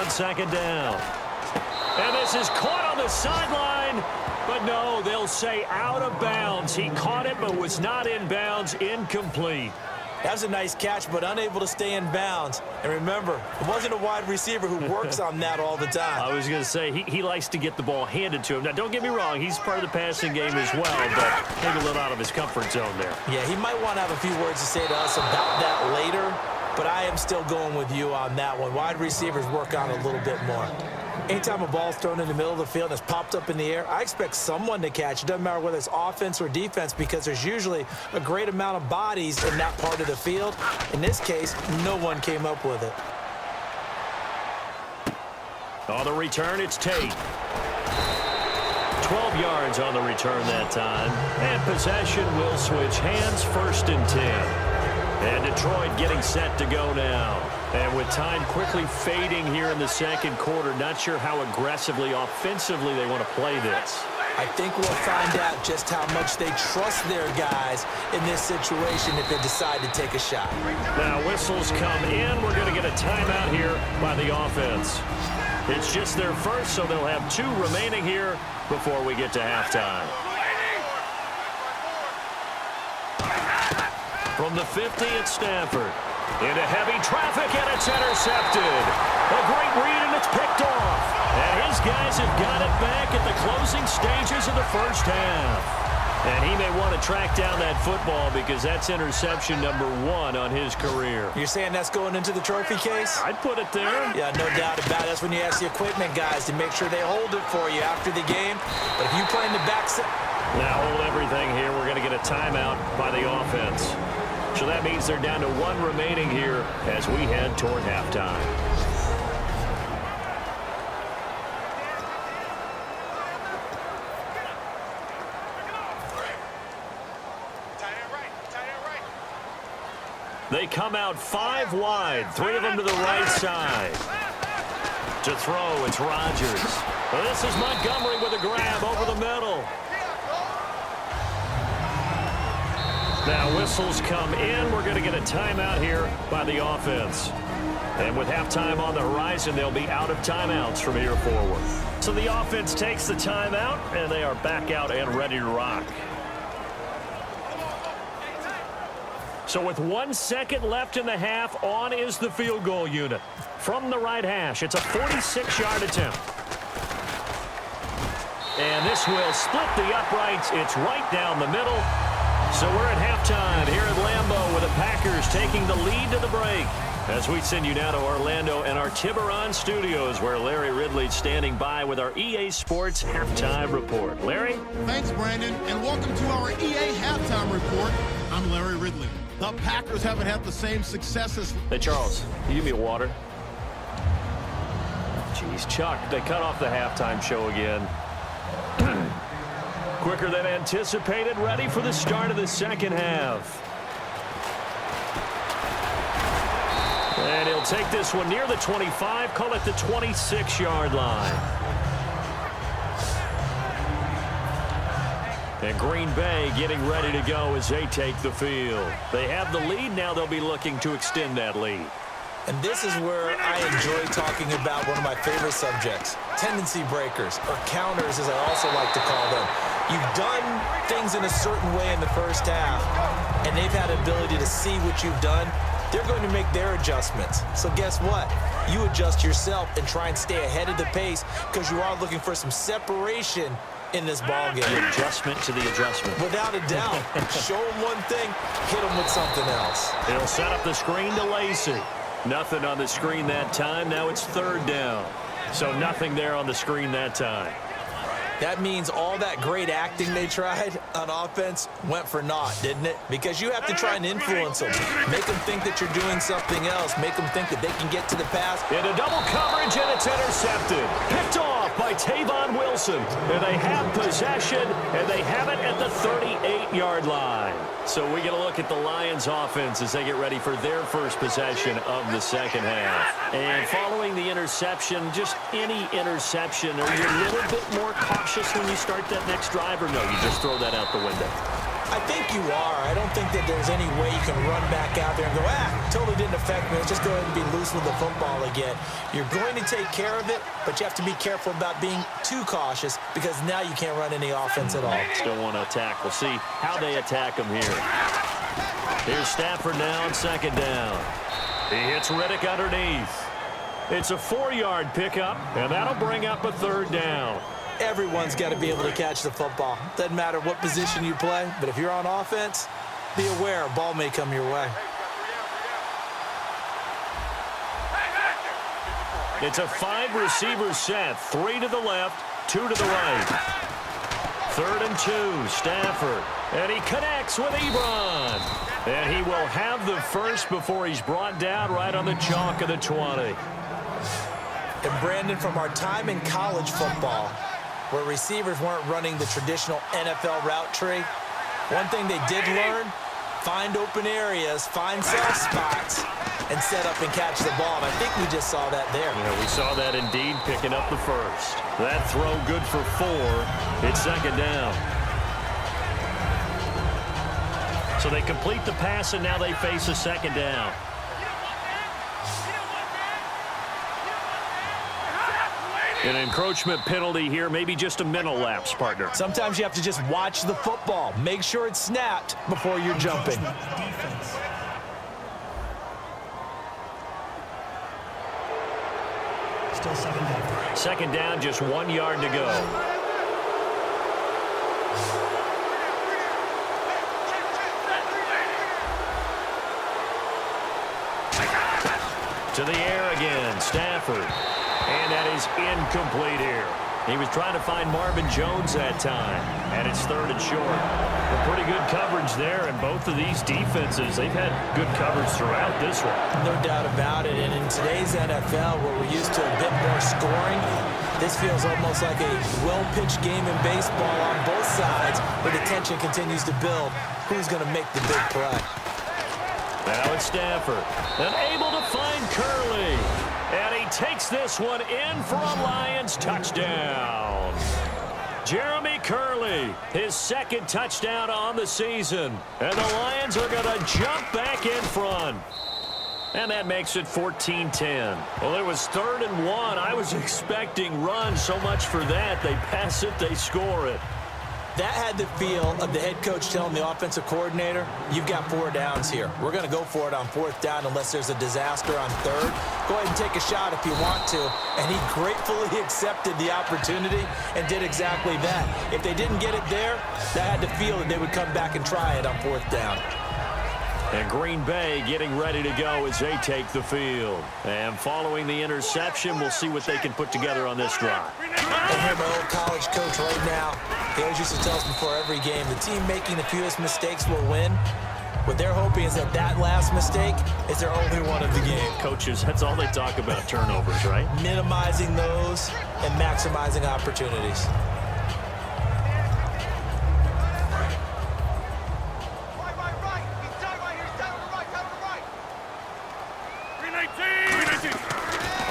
on second down. And this is caught on the sideline. But no, they'll say out of bounds. He caught it but was not in bounds. Incomplete. That was a nice catch, but unable to stay in bounds. And remember, it wasn't a wide receiver who works on that all the time. I was going to say, he likes to get the ball handed to him. Now, don't get me wrong, he's part of the passing game as well, but maybe a little out of his comfort zone there. Yeah, he might want to have a few words to say to us about that later, but I am still going with you on that one. Wide receivers work on it a little bit more. Anytime a ball's thrown in the middle of the field and it's popped up in the air, I expect someone to catch. It doesn't matter whether it's offense or defense because there's usually a great amount of bodies in that part of the field. In this case, no one came up with it. On the return, it's Tate. 12 yards on the return that time. And possession will switch hands, 1st and 10. And Detroit getting set to go now. And with time quickly fading here in the second quarter, not sure how aggressively, offensively they want to play this. I think we'll find out just how much they trust their guys in this situation if they decide to take a shot. Now whistles come in. We're going to get a timeout here by the offense. It's just their first, so they'll have 2 remaining here before we get to halftime. From the 50, it's Stafford. Into heavy traffic, and it's intercepted. A great read, and it's picked off. And his guys have got it back at the closing stages of the first half. And he may want to track down that football because that's interception number 1 on his career. You're saying that's going into the trophy case? I'd put it there. Yeah, no doubt about it. That's when you ask the equipment guys to make sure they hold it for you after the game. But if you play in the back set... Now hold everything here. We're going to get a timeout by the offense. So that means they're down to 1 remaining here as we head toward halftime. They come out 5 wide, 3 of them to the right side. To throw, it's Rodgers. Well, this is Montgomery with a grab over the middle. Now whistles come in. We're going to get a timeout here by the offense. And with halftime on the horizon, they'll be out of timeouts from here forward. So the offense takes the timeout, and they are back out and ready to rock. So with 1 second left in the half, on is the field goal unit. From the right hash, it's a 46-yard attempt. And this will split the uprights. It's right down the middle. So we're at halftime here at Lambeau with the Packers taking the lead to the break. As we send you now to Orlando and our Tiburon studios where Larry Ridley's standing by with our EA Sports Halftime Report. Larry? Thanks, Brandon, and welcome to our EA Halftime Report. I'm Larry Ridley. The Packers haven't had the same successes. Hey, Charles, can you give me a water? Jeez, Chuck, they cut off the halftime show again. Quicker than anticipated, ready for the start of the second half. And he'll take this one near the 25, call it the 26-yard line. And Green Bay getting ready to go as they take the field. They have the lead, now they'll be looking to extend that lead. And this is where I enjoy talking about one of my favorite subjects, tendency breakers, or counters as I also like to call them. You've done things in a certain way in the first half, and they've had the ability to see what you've done. They're going to make their adjustments. So guess what? You adjust yourself and try and stay ahead of the pace because you are looking for some separation in this ball game. The adjustment to the adjustment. Without a doubt. Show them one thing, hit them with something else. He'll set up the screen to Lacey. Nothing on the screen that time. Now it's 3rd down. So nothing there on the screen that time. That means all that great acting they tried on offense went for naught, didn't it? Because you have to try and influence them. Make them think that you're doing something else. Make them think that they can get to the pass. Into double coverage, and it's intercepted. Picked off by Tavon Wilson. And they have possession, and they have it at the 38-yard line. So we get a look at the Lions offense as they get ready for their first possession of the second half. And following the interception, just any interception, are you a little bit more cautious when you start that next drive, or no, you just throw that out the window? I think you are. I don't think that there's any way you can run back out there and go, totally didn't affect me. Let's just go ahead and be loose with the football again. You're going to take care of it, but you have to be careful about being too cautious because now you can't run any offense at all. Still want to attack. We'll see how they attack him here. Here's Stafford now on second down. He hits Riddick underneath. It's a 4-yard pickup, and that'll bring up a third down. Everyone's got to be able to catch the football. Doesn't matter what position you play, but if you're on offense, be aware a ball may come your way. It's a 5-receiver set. 3 to the left, 2 to the right. 3rd and 2, Stafford. And he connects with Ebron. And he will have the first before he's brought down right on the chalk of the 20. And Brandon, from our time in college football, where receivers weren't running the traditional NFL route tree, one thing they did learn, find open areas, find soft spots, and set up and catch the ball. And I think we just saw that there. Yeah, we saw that indeed, picking up the first. That throw good for 4. It's second down. So they complete the pass, and now they face a second down. An encroachment penalty here, maybe just a mental lapse, partner. Sometimes you have to just watch the football. Make sure it's snapped before you're jumping. Still second down. Second down, just 1 yard to go. To the air again, Stafford. And that is incomplete here. He was trying to find Marvin Jones that time. And it's 3rd and short. A pretty good coverage there, and both of these defenses, they've had good coverage throughout this one. No doubt about it. And in today's NFL, where we're used to a bit more scoring, this feels almost like a well-pitched game in baseball on both sides, where the tension continues to build. Who's going to make the big play? Now it's Stafford. And able to find Curley. And he takes this one in for a Lions touchdown. Jeremy Curley, his 2nd touchdown on the season. And the Lions are going to jump back in front. And that makes it 14-10. Well, it was 3rd and 1. I was expecting runs. So much for that. They pass it, they score it. That had the feel of the head coach telling the offensive coordinator, you've got 4 downs here. We're going to go for it on 4th down unless there's a disaster on 3rd. Go ahead and take a shot if you want to. And he gratefully accepted the opportunity and did exactly that. If they didn't get it there, that had the feel that they would come back and try it on 4th down. And Green Bay getting ready to go as they take the field. And following the interception, we'll see what they can put together on this drive. I hear my old college coach right now. He always used to tell us before every game, the team making the fewest mistakes will win. What they're hoping is that that last mistake is their only one of the game. Coaches, that's all they talk about, turnovers, right? Minimizing those and maximizing opportunities.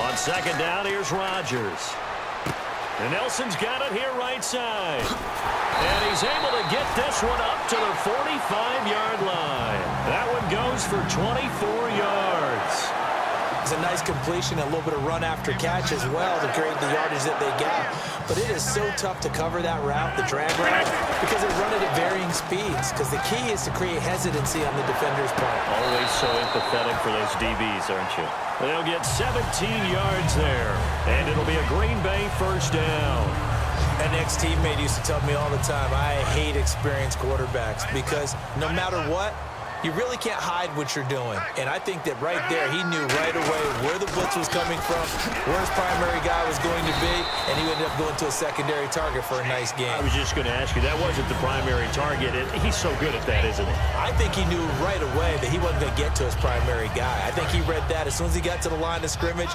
On second down, here's Rodgers. And Nelson's got it here right side. And he's able to get this one up to the 45-yard line. That one goes for 24 yards. It's a nice completion, a little bit of run after catch as well to create the yardage that they got. But it is so tough to cover that route, the drag route, because they run it at varying speeds. Because the key is to create hesitancy on the defender's part. Always so empathetic for those DBs, aren't you? They'll get 17 yards there. And it'll be a Green Bay 1st down. An ex-teammate used to tell me all the time, I hate experienced quarterbacks because no matter what, you really can't hide what you're doing. And I think that right there, he knew right away where the blitz was coming from, where his primary guy was going to be, and he ended up going to a secondary target for a nice game. I was just going to ask you, that wasn't the primary target. He's so good at that, isn't he? I think he knew right away that he wasn't going to get to his primary guy. I think he read that as soon as he got to the line of scrimmage,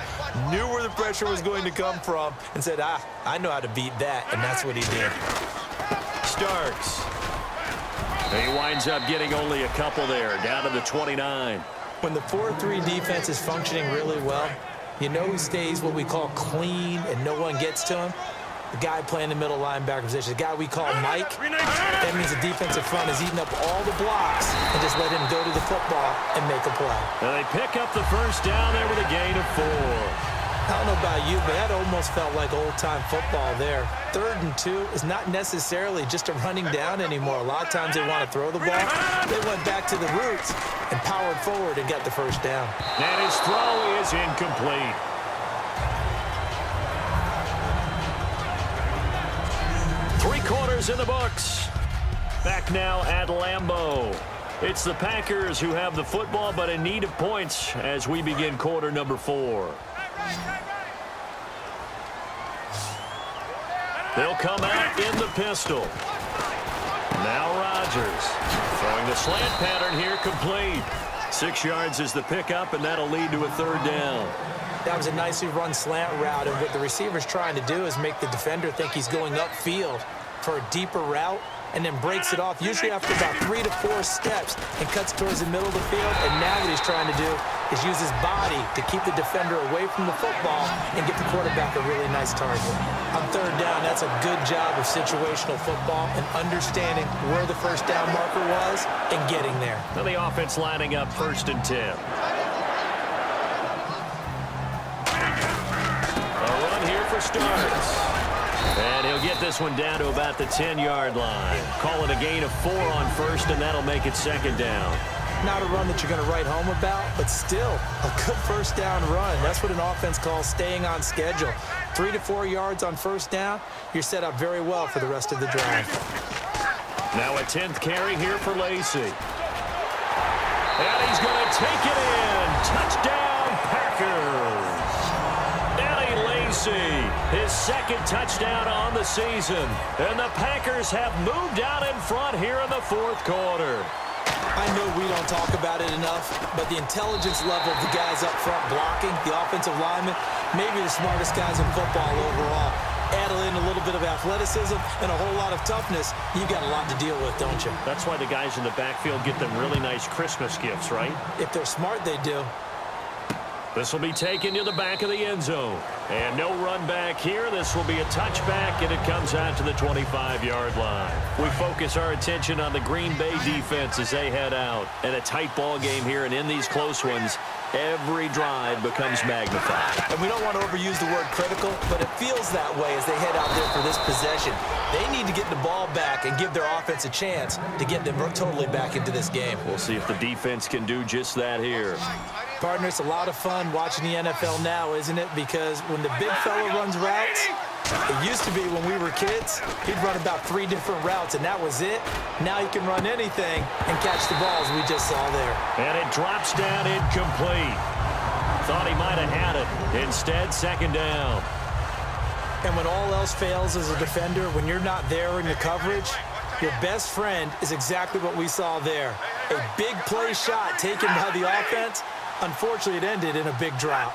knew where the pressure was going to come from, and said, I know how to beat that, and that's what he did. Starks. He winds up getting only a couple there, down to the 29. When the 4-3 defense is functioning really well, you know who stays what we call clean and no one gets to him? the guy playing the middle linebacker position, the guy we call Mike. That means the defensive front is eating up all the blocks and just let him go to the football and make a play. And they pick up the first down there with a gain of 4. I don't know about you, but that almost felt like old-time football there. 3rd and 2 is not necessarily just a running down anymore. A lot of times they want to throw the ball. They went back to the roots and powered forward and got the first down. And his throw is incomplete. Three quarters in the books. Back now at Lambeau. It's the Packers who have the football, but in need of points as we begin quarter number 4. They'll come out in the pistol. Now Rodgers throwing the slant pattern here, complete. 6 yards is the pickup, and that'll lead to a 3rd down. That was a nicely run slant route, and what the receiver's trying to do is make the defender think he's going upfield for a deeper route, and then breaks it off, usually after about 3 to 4 steps, and cuts towards the middle of the field. And now what he's trying to do is use his body to keep the defender away from the football and get the quarterback a really nice target. On 3rd down, that's a good job of situational football and understanding where the first down marker was and getting there. Now the offense lining up 1st and 10. A run here for starts. And he'll get this one down to about the 10-yard line. Call it a gain of 4 on 1st, and that'll make it 2nd down. Not a run that you're going to write home about, but still a good first down run. That's what an offense calls staying on schedule. 3 to 4 yards on 1st down, you're set up very well for the rest of the drive. Now a 10th carry here for Lacey. And he's going to take it in. Touchdown, Packers. His 2nd touchdown on the season. And the Packers have moved out in front here in the 4th quarter. I know we don't talk about it enough, but the intelligence level of the guys up front blocking, the offensive linemen, maybe the smartest guys in football overall. Add in a little bit of athleticism and a whole lot of toughness, you got a lot to deal with, don't you? That's why the guys in the backfield get them really nice Christmas gifts, right? If they're smart, they do. This will be taken to the back of the end zone. And no run back here. This will be a touchback, and it comes out to the 25-yard line. We focus our attention on the Green Bay defense as they head out. And a tight ball game here, and in these close ones, every drive becomes magnified. And we don't want to overuse the word critical, but it feels that way as they head out there for this possession. They need to get the ball back and give their offense a chance to get them totally back into this game. We'll see if the defense can do just that here. Partner, it's a lot of fun watching the NFL now, isn't it? Because when the big fella runs routes, it used to be when we were kids, he'd run about 3 different routes, and that was it. Now he can run anything and catch the balls we just saw there. And it drops down incomplete. Thought he might have had it. Instead, 2nd down. And when all else fails as a defender, when you're not there in the coverage, your best friend is exactly what we saw there. A big play shot taken by the offense. Unfortunately, it ended in a big drop.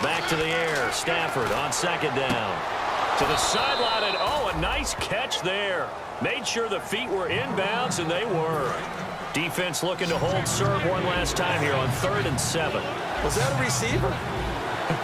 Back to the air. Stafford on 2nd down. To the sideline, and a nice catch there. Made sure the feet were inbounds, and they were. Defense looking to hold serve one last time here on 3rd and 7. Was that a receiver?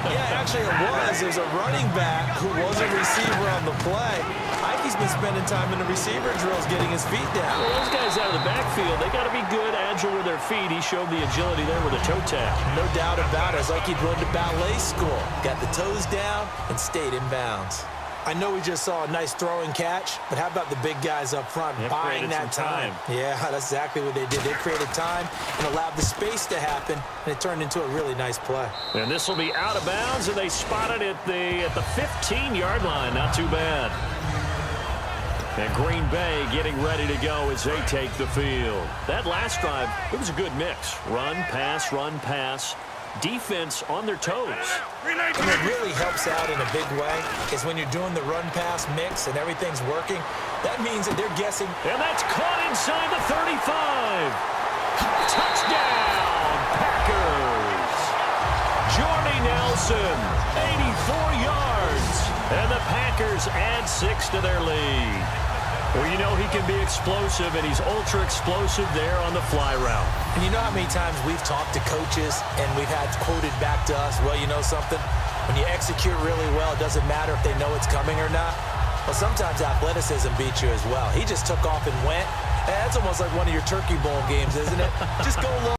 Yeah, actually it was. There's a running back who was a receiver on the play. Ikey's been spending time in the receiver drills getting his feet down. Well, those guys out of the backfield, they got to be good, agile with their feet. He showed the agility there with a toe tap. No doubt about it. It's like he'd run to ballet school. Got the toes down and stayed in bounds. I know we just saw a nice throwing catch, but how about the big guys up front buying that time? Yeah, that's exactly what they did. They created time and allowed the space to happen, and it turned into a really nice play. And this will be out of bounds, and they spotted it at the 15-yard line. Not too bad. And Green Bay getting ready to go as they take the field. That last drive, it was a good mix. Run, pass. Defense on their toes. And what really helps out in a big way is when you're doing the run-pass mix and everything's working, that means that they're guessing. And that's caught inside the 35. Touchdown, Packers. Jordy Nelson, 84 yards. And the Packers add 6 to their lead. Well, you know he can be explosive, and he's ultra-explosive there on the fly route. And you know how many times we've talked to coaches and we've had quoted back to us, well, you know something? When you execute really well, it doesn't matter if they know it's coming or not. Well, sometimes athleticism beats you as well. He just took off and went. That's almost like one of your Turkey Bowl games, isn't it? Just go low.